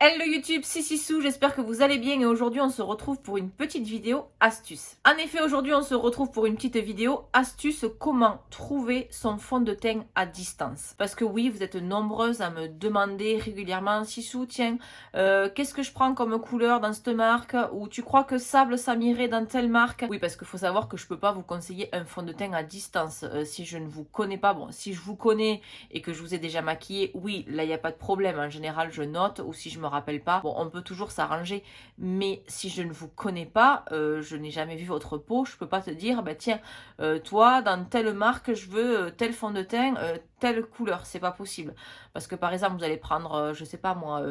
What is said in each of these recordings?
Hello YouTube, c'est Sissou, j'espère que vous allez bien et aujourd'hui on se retrouve pour une petite vidéo astuce. En effet, aujourd'hui on se retrouve pour une petite vidéo astuce comment trouver son fond de teint à distance. Parce que oui, vous êtes nombreuses à me demander régulièrement, Sissou, tiens, qu'est-ce que je prends comme couleur dans cette marque? Ou tu crois que sable ça m'irait dans telle marque? Oui, parce qu'il faut savoir que je peux pas vous conseiller un fond de teint à distance si je ne vous connais pas. Bon, si je vous connais et que je vous ai déjà maquillé, oui, là il n'y a pas de problème. En général, je note ou si je me rappelle pas, bon, on peut toujours s'arranger. Mais si je ne vous connais pas, je n'ai jamais vu votre peau, je peux pas te dire, bah tiens, toi, dans telle marque, je veux tel fond de teint, telle couleur. C'est pas possible. Parce que par exemple, vous allez prendre, je sais pas moi,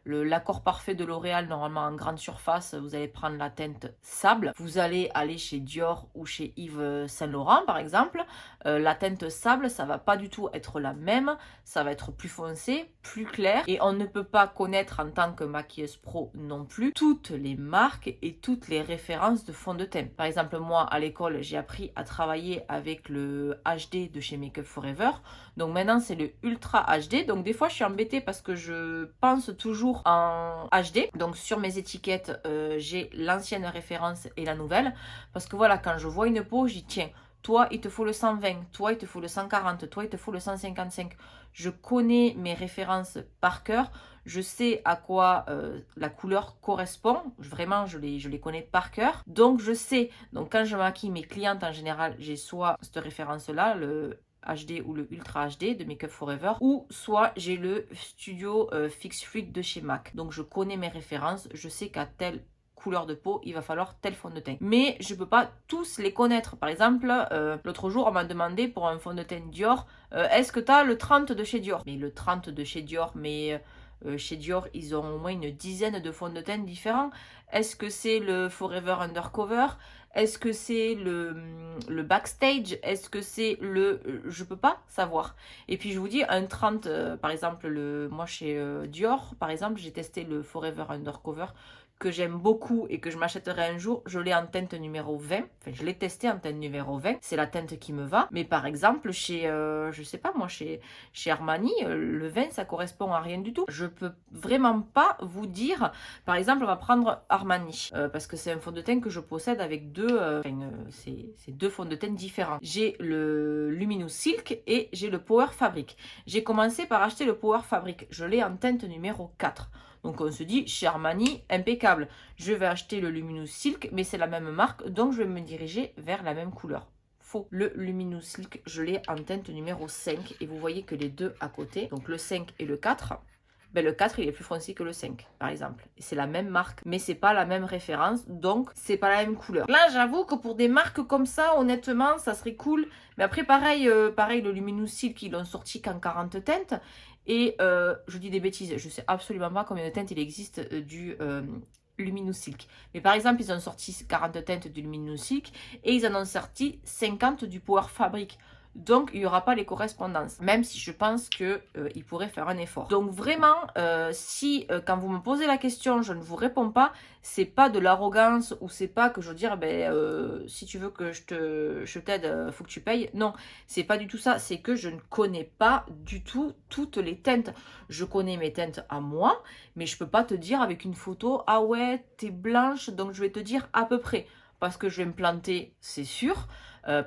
l'accord parfait de L'Oréal, normalement en grande surface, vous allez prendre la teinte sable. Vous allez aller chez Dior ou chez Yves Saint Laurent, par exemple. La teinte sable, ça va pas du tout être la même. Ça va être plus foncé, plus clair. Et on ne peut pas connaître en tant que maquilleuse pro non plus toutes les marques et toutes les références de fond de teint. Par exemple, moi, à l'école, j'ai appris à travailler avec le HD de chez Make Up Forever. Donc maintenant, c'est le Ultra HD. Donc des fois, je suis embêtée parce que je pense toujours en HD. Donc sur mes étiquettes, j'ai l'ancienne référence et la nouvelle. Parce que voilà, quand je vois une peau, j'y tiens. Toi, il te faut le 120. Toi, il te faut le 140. Toi, il te faut le 155. Je connais mes références par cœur. Je sais à quoi la couleur correspond. Vraiment, je les connais par cœur. Donc, je sais. Donc, quand je maquille mes clientes, en général, j'ai soit cette référence-là, le HD ou le Ultra HD de Make Up Forever, ou soit j'ai le Studio Fix Freak de chez MAC. Donc je connais mes références, je sais qu'à telle couleur de peau, il va falloir tel fond de teint. Mais je peux pas tous les connaître. Par exemple, l'autre jour, on m'a demandé pour un fond de teint Dior, est-ce que tu as le 30 de chez Dior? Mais le 30 de chez Dior, mais chez Dior, ils ont au moins une dizaine de fonds de teint différents. Est-ce que c'est le Forever Undercover? Est-ce que c'est le Backstage? Est-ce que c'est le... je peux pas savoir. Et puis je vous dis, un 30, par exemple, moi chez Dior, par exemple, j'ai testé le Forever Undercover que j'aime beaucoup et que je m'achèterai un jour. Je l'ai en teinte numéro 20. Enfin, je l'ai testé en teinte numéro 20. C'est la teinte qui me va. Mais par exemple, chez, je sais pas moi, chez Armani, le 20, ça correspond à rien du tout. Je peux vraiment pas vous dire. Par exemple, on va prendre Armani. Parce que c'est un fond de teint que je possède avec deux, c'est deux fonds de teint différents. J'ai le Luminous Silk et j'ai le Power Fabric. J'ai commencé par acheter le Power Fabric. Je l'ai en teinte numéro 4. Donc on se dit, chez Armani, impeccable. Je vais acheter le Luminous Silk, mais c'est la même marque, donc je vais me diriger vers la même couleur. Faux. Le Luminous Silk, je l'ai en teinte numéro 5. Et vous voyez que les deux à côté, donc le 5 et le 4, ben le 4 il est plus foncé que le 5 par exemple. Et c'est la même marque, mais c'est pas la même référence, donc c'est pas la même couleur. Là j'avoue que pour des marques comme ça, honnêtement, ça serait cool. Mais après pareil, pareil le Luminous Silk, ils l'ont sorti qu'en 40 teintes. Et je dis des bêtises, je sais absolument pas combien de teintes il existe du Luminous Silk. Mais par exemple, ils ont sorti 40 teintes du Luminous Silk et ils en ont sorti 50 du Power Fabric. Donc, il n'y aura pas les correspondances, même si je pense qu'ils pourraient faire un effort. Donc, vraiment, si quand vous me posez la question, je ne vous réponds pas, c'est pas de l'arrogance ou c'est pas que je veux dire, si tu veux que je t'aide, faut que tu payes. Non, c'est pas du tout ça. C'est que je ne connais pas du tout toutes les teintes. Je connais mes teintes à moi, mais je peux pas te dire avec une photo, ah ouais, t'es blanche, donc je vais te dire à peu près. Parce que je vais me planter, c'est sûr.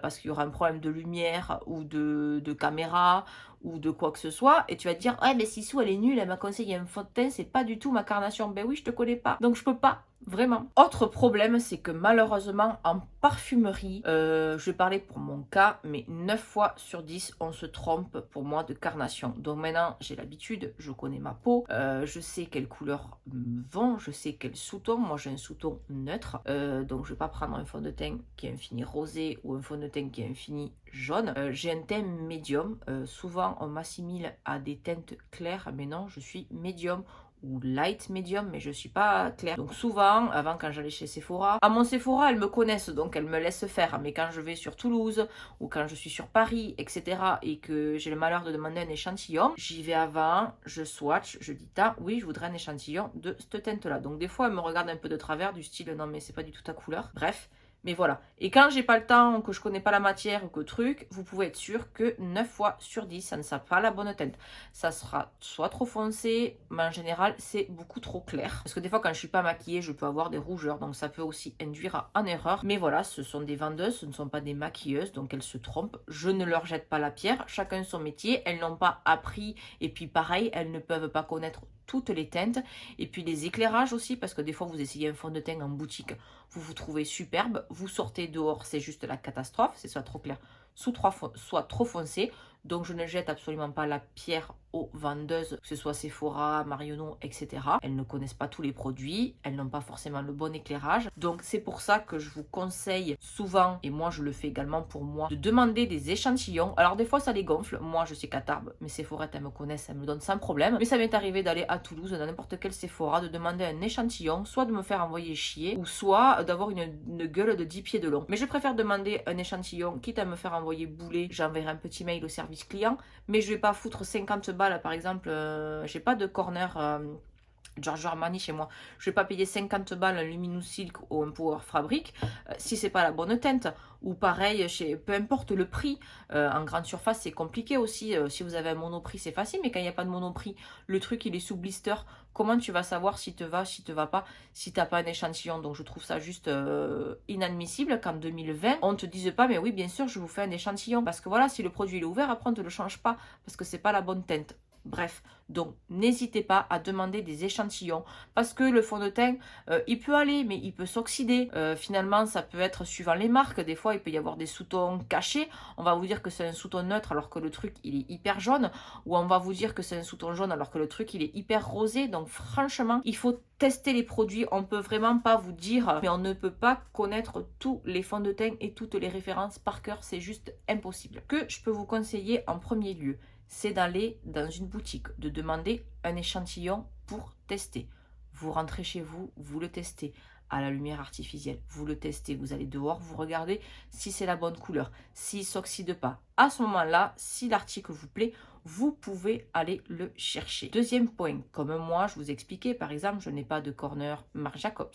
Parce qu'il y aura un problème de lumière ou de caméra ou de quoi que ce soit. Et tu vas te dire, ouais, mais Sissou, elle est nulle, elle m'a conseillé un fond de teint, c'est pas du tout ma carnation. Ben oui, je te connais pas. Donc je peux pas. Vraiment. Autre problème, c'est que malheureusement, en parfumerie, je vais parler pour mon cas, mais 9 fois sur 10, on se trompe pour moi de carnation. Donc maintenant, j'ai l'habitude, je connais ma peau, je sais quelles couleurs me vont, je sais quel sous-ton. Moi, j'ai un sous-ton neutre, donc je vais pas prendre un fond de teint qui est infini rosé ou un fond de teint qui est infini jaune. J'ai un teint médium. Souvent, on m'assimile à des teintes claires, mais non, je suis médium ou light medium, mais je suis pas claire. Donc souvent, avant quand j'allais chez Sephora, à mon Sephora, elles me connaissent, donc elles me laissent faire. Mais quand je vais sur Toulouse ou quand je suis sur Paris, etc., et que j'ai le malheur de demander un échantillon, j'y vais avant, je swatch, je dis, oui, je voudrais un échantillon de cette teinte-là. Donc des fois, elles me regardent un peu de travers, du style, non mais c'est pas du tout ta couleur. Bref. Mais voilà. Et quand j'ai pas le temps, que je connais pas la matière ou que truc, vous pouvez être sûr que 9 fois sur 10, ça ne sera pas la bonne teinte. Ça sera soit trop foncé, mais en général, c'est beaucoup trop clair. Parce que des fois, quand je suis pas maquillée, je peux avoir des rougeurs, donc ça peut aussi induire en erreur. Mais voilà, ce sont des vendeuses, ce ne sont pas des maquilleuses, donc elles se trompent. Je ne leur jette pas la pierre, chacun son métier. Elles n'ont pas appris, et puis pareil, elles ne peuvent pas connaître toutes les teintes. Et puis les éclairages aussi, parce que des fois, vous essayez un fond de teint en boutique, vous vous trouvez superbe, vous sortez dehors, c'est juste la catastrophe, c'est soit trop clair, soit trop foncé. Donc je ne jette absolument pas la pierre aux vendeuses, que ce soit Sephora, Marionneau, etc. Elles ne connaissent pas tous les produits, elles n'ont pas forcément le bon éclairage. Donc c'est pour ça que je vous conseille souvent, et moi je le fais également pour moi, de demander des échantillons. Alors des fois ça les gonfle, moi je sais qu'à Tarbes, mes Sephora elles me connaissent, elles me le donnent sans problème. Mais ça m'est arrivé d'aller à Toulouse, dans n'importe quel Sephora, de demander un échantillon, soit de me faire envoyer chier, ou soit d'avoir une gueule de 10 pieds de long. Mais je préfère demander un échantillon, quitte à me faire envoyer bouler, j'enverrai un petit mail au service client, mais je vais pas foutre 50 balles par exemple, j'ai pas de corner Giorgio Armani chez moi, je vais pas payer 50 balles un Luminous Silk ou un Power Fabric si c'est pas la bonne teinte. Ou pareil, peu importe le prix, en grande surface c'est compliqué aussi, si vous avez un monoprix c'est facile, mais quand il n'y a pas de monoprix, le truc il est sous blister, comment tu vas savoir si te va, si te va pas, si t'as pas un échantillon? Donc je trouve ça juste inadmissible qu'en 2020 on te dise pas mais oui bien sûr je vous fais un échantillon, parce que voilà, si le produit il est ouvert, après on te le change pas parce que c'est pas la bonne teinte. Bref, donc n'hésitez pas à demander des échantillons, parce que le fond de teint, il peut aller, mais il peut s'oxyder. Finalement, ça peut être suivant les marques. Des fois, il peut y avoir des sous-tons cachés. On va vous dire que c'est un sous-ton neutre alors que le truc, il est hyper jaune. Ou on va vous dire que c'est un sous-ton jaune alors que le truc, il est hyper rosé. Donc franchement, il faut tester les produits. On ne peut vraiment pas vous dire, mais on ne peut pas connaître tous les fonds de teint et toutes les références par cœur. C'est juste impossible. Que je peux vous conseiller en premier lieu, c'est d'aller dans une boutique, de demander un échantillon pour tester. Vous rentrez chez vous, vous le testez à la lumière artificielle, vous le testez, vous allez dehors, vous regardez si c'est la bonne couleur, s'il ne s'oxyde pas. À ce moment-là, si l'article vous plaît, vous pouvez aller le chercher. Deuxième point, comme moi, je vous expliquais, par exemple, je n'ai pas de corner Marc Jacobs.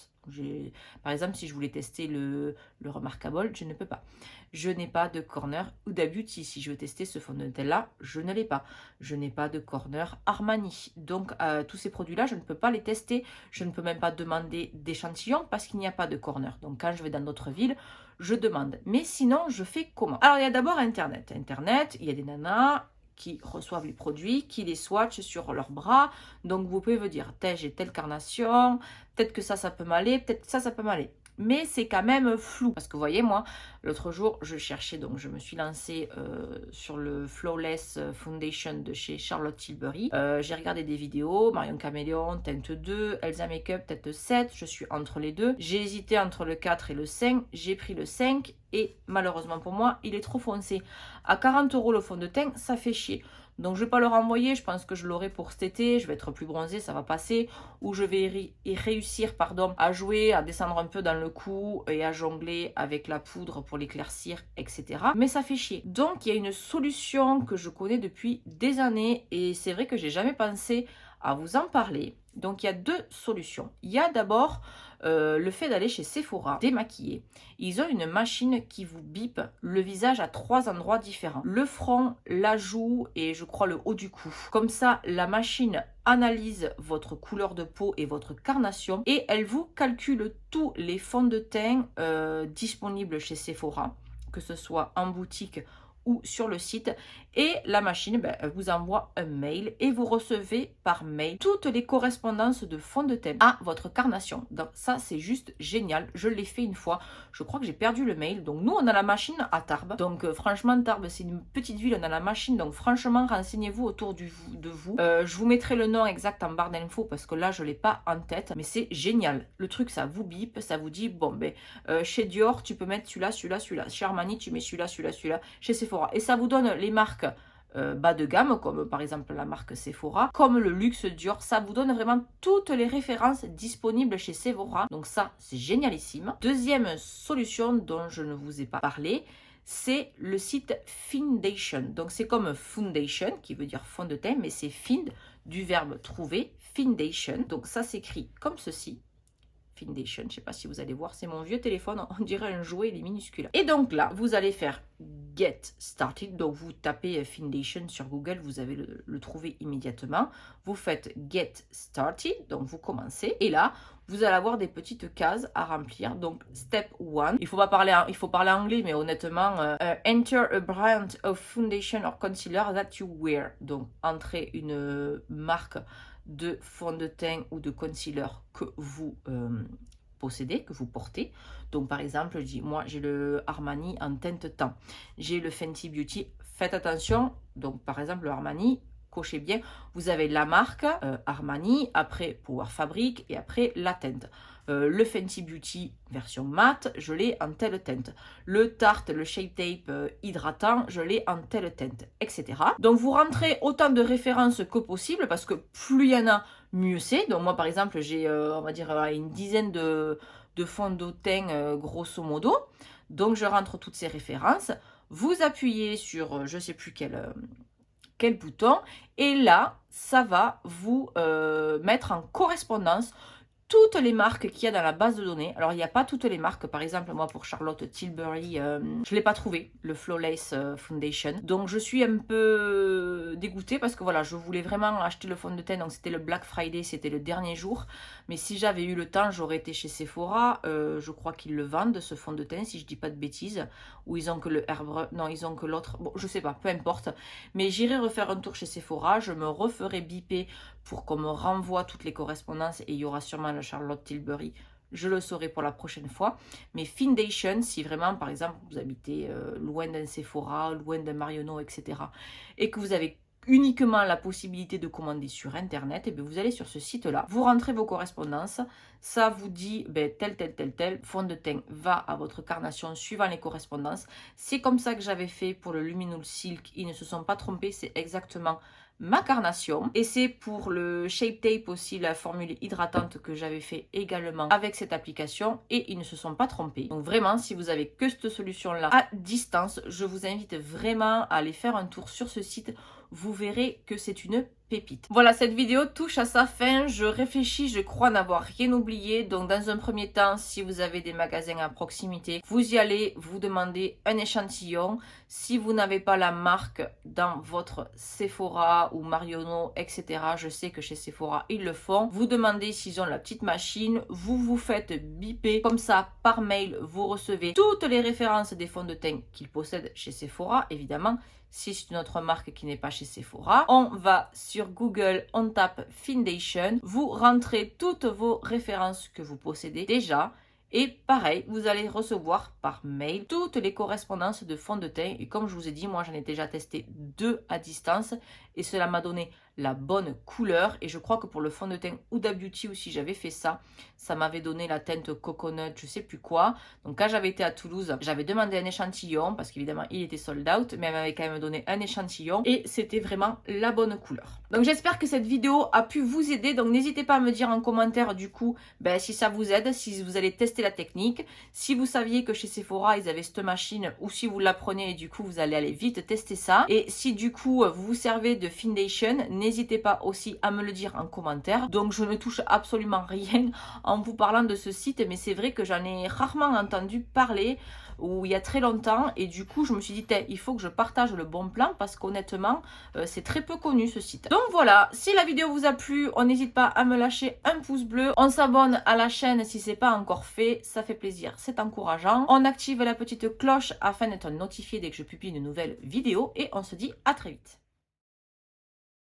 Par exemple, si je voulais tester le Remarkable, je ne peux pas. Je n'ai pas de corner Huda Beauty. Si je veux tester ce fond de teint-là, je ne l'ai pas. Je n'ai pas de corner Armani. Donc, tous ces produits-là, je ne peux pas les tester. Je ne peux même pas demander d'échantillon parce qu'il n'y a pas de corner. Donc, quand je vais dans d'autres villes, je demande. Mais sinon, je fais comment? Alors, il y a d'abord Internet. Internet, il y a des nanas qui reçoivent les produits, qui les swatchent sur leurs bras. Donc, vous pouvez vous dire, j'ai telle carnation, peut-être que ça peut m'aller, peut-être que ça peut m'aller. Mais c'est quand même flou. Parce que vous voyez, moi, l'autre jour, je cherchais, donc je me suis lancée sur le Flawless Foundation de chez Charlotte Tilbury. J'ai regardé des vidéos, Marion Caméléon, teinte 2, Elsa Makeup, teinte 7. Je suis entre les deux. J'ai hésité entre le 4 et le 5. J'ai pris le 5 et malheureusement pour moi, il est trop foncé. À 40 € le fond de teint, ça fait chier. Donc je ne vais pas le renvoyer, je pense que je l'aurai pour cet été, je vais être plus bronzée, ça va passer. Ou je vais réussir à jouer, à descendre un peu dans le cou et à jongler avec la poudre pour l'éclaircir, etc. Mais ça fait chier. Donc il y a une solution que je connais depuis des années et c'est vrai que j'ai jamais pensé à vous en parler. Donc il y a deux solutions. Il y a d'abord le fait d'aller chez Sephora démaquiller. Ils ont une machine qui vous bip le visage à 3 endroits différents. Le front, la joue et je crois le haut du cou. Comme ça, la machine analyse votre couleur de peau et votre carnation et elle vous calcule tous les fonds de teint disponibles chez Sephora, que ce soit en boutique ou sur le site, et la machine vous envoie un mail et vous recevez par mail toutes les correspondances de fond de teint à votre carnation. Donc ça c'est juste génial, je l'ai fait une fois, je crois que j'ai perdu le mail. Donc nous on a la machine à Tarbes, donc franchement Tarbes c'est une petite ville, on a la machine, donc franchement renseignez-vous autour de vous. Je vous mettrai le nom exact en barre d'infos parce que là je l'ai pas en tête, mais c'est génial. Le truc ça vous bip, ça vous dit bon chez Dior tu peux mettre celui-là, chez Armani tu mets celui-là, chez Sephora. Et ça vous donne les marques bas de gamme, comme par exemple la marque Sephora, comme le luxe Dior. Ça vous donne vraiment toutes les références disponibles chez Sephora. Donc ça, c'est génialissime. Deuxième solution dont je ne vous ai pas parlé, c'est le site Findation. Donc c'est comme foundation, qui veut dire fond de teint, mais c'est find, du verbe trouver, Findation. Donc ça s'écrit comme ceci. Foundation. Je ne sais pas si vous allez voir, c'est mon vieux téléphone, on dirait un jouet, il est minuscule. Et donc là, vous allez faire Get Started. Donc vous tapez Foundation sur Google, vous allez le trouver immédiatement. Vous faites Get Started, donc vous commencez. Et là, vous allez avoir des petites cases à remplir. Donc Step 1, il faut parler anglais, mais honnêtement, Enter a brand of foundation or concealer that you wear. Donc entrez une marque de fond de teint ou de concealer que vous possédez, que vous portez. Donc par exemple, je dis, moi j'ai le Armani en teinte teint, j'ai le Fenty Beauty, faites attention. Donc par exemple le Armani, cochez bien, vous avez la marque Armani, après Power Fabric et après la teinte. Le Fenty Beauty version mat, je l'ai en telle teinte. Le Tarte, le Shape Tape hydratant, je l'ai en telle teinte, etc. Donc vous rentrez autant de références que possible parce que plus il y en a, mieux c'est. Donc moi par exemple, j'ai on va dire une dizaine de fonds de teint grosso modo. Donc je rentre toutes ces références. Vous appuyez sur je sais plus quel bouton et là ça va vous mettre en correspondance toutes les marques qu'il y a dans la base de données. Alors il n'y a pas toutes les marques, par exemple moi pour Charlotte Tilbury je ne l'ai pas trouvé, le Flawless Foundation, donc je suis un peu dégoûtée parce que voilà, je voulais vraiment acheter le fond de teint, donc c'était le Black Friday, c'était le dernier jour, mais si j'avais eu le temps j'aurais été chez Sephora. Je crois qu'ils le vendent ce fond de teint si je dis pas de bêtises, ou ils ont que le herbe, non ils ont que l'autre, bon je sais pas, peu importe, mais j'irai refaire un tour chez Sephora, je me referai biper pour qu'on me renvoie toutes les correspondances et il y aura sûrement le Charlotte Tilbury, je le saurai pour la prochaine fois. Mais Foundation, si vraiment par exemple vous habitez loin d'un Sephora, loin d'un Marionneau, etc. et que vous avez uniquement la possibilité de commander sur internet, et bien vous allez sur ce site là, vous rentrez vos correspondances, ça vous dit tel fond de teint va à votre carnation suivant les correspondances. C'est comme ça que j'avais fait pour le Luminous Silk, ils ne se sont pas trompés, c'est exactement ma carnation. Et c'est pour le Shape Tape aussi, la formule hydratante que j'avais fait également avec cette application et ils ne se sont pas trompés. Donc vraiment, si vous avez que cette solution là à distance, je vous invite vraiment à aller faire un tour sur ce site. Vous verrez que c'est une pépite. Voilà, cette vidéo touche à sa fin. Je réfléchis, je crois n'avoir rien oublié. Donc dans un premier temps, si vous avez des magasins à proximité, vous y allez, vous demandez un échantillon. Si vous n'avez pas la marque dans votre Sephora ou Marionneau, etc., je sais que chez Sephora ils le font, vous demandez s'ils ont la petite machine, vous vous faites biper, comme ça par mail vous recevez toutes les références des fonds de teint qu'ils possèdent chez Sephora, évidemment. Si c'est une autre marque qui n'est pas chez Sephora, on va sur Google, on tape Foundation, vous rentrez toutes vos références que vous possédez déjà. Et pareil, vous allez recevoir par mail toutes les correspondances de fonds de teint. Et comme je vous ai dit, moi j'en ai déjà testé 2 à distance. Et cela m'a donné la bonne couleur. Et je crois que pour le fond de teint Huda Beauty aussi, j'avais fait ça. Ça m'avait donné la teinte coconut, je sais plus quoi. Donc quand j'avais été à Toulouse, j'avais demandé un échantillon. Parce qu'évidemment, il était sold out. Mais elle m'avait quand même donné un échantillon. Et c'était vraiment la bonne couleur. Donc j'espère que cette vidéo a pu vous aider. Donc n'hésitez pas à me dire en commentaire du coup si ça vous aide, si vous allez tester la technique. Si vous saviez que chez Sephora, ils avaient cette machine. Ou si vous la prenez et du coup, vous allez aller vite tester ça. Et si du coup, vous vous servez de Foundation, n'hésitez pas aussi à me le dire en commentaire. Donc je ne touche absolument rien en vous parlant de ce site, mais c'est vrai que j'en ai rarement entendu parler ou il y a très longtemps et du coup je me suis dit il faut que je partage le bon plan parce qu'honnêtement c'est très peu connu ce site. Donc voilà, si la vidéo vous a plu, on n'hésite pas à me lâcher un pouce bleu, on s'abonne à la chaîne si c'est pas encore fait, ça fait plaisir, c'est encourageant, on active la petite cloche afin d'être notifié dès que je publie une nouvelle vidéo et on se dit à très vite.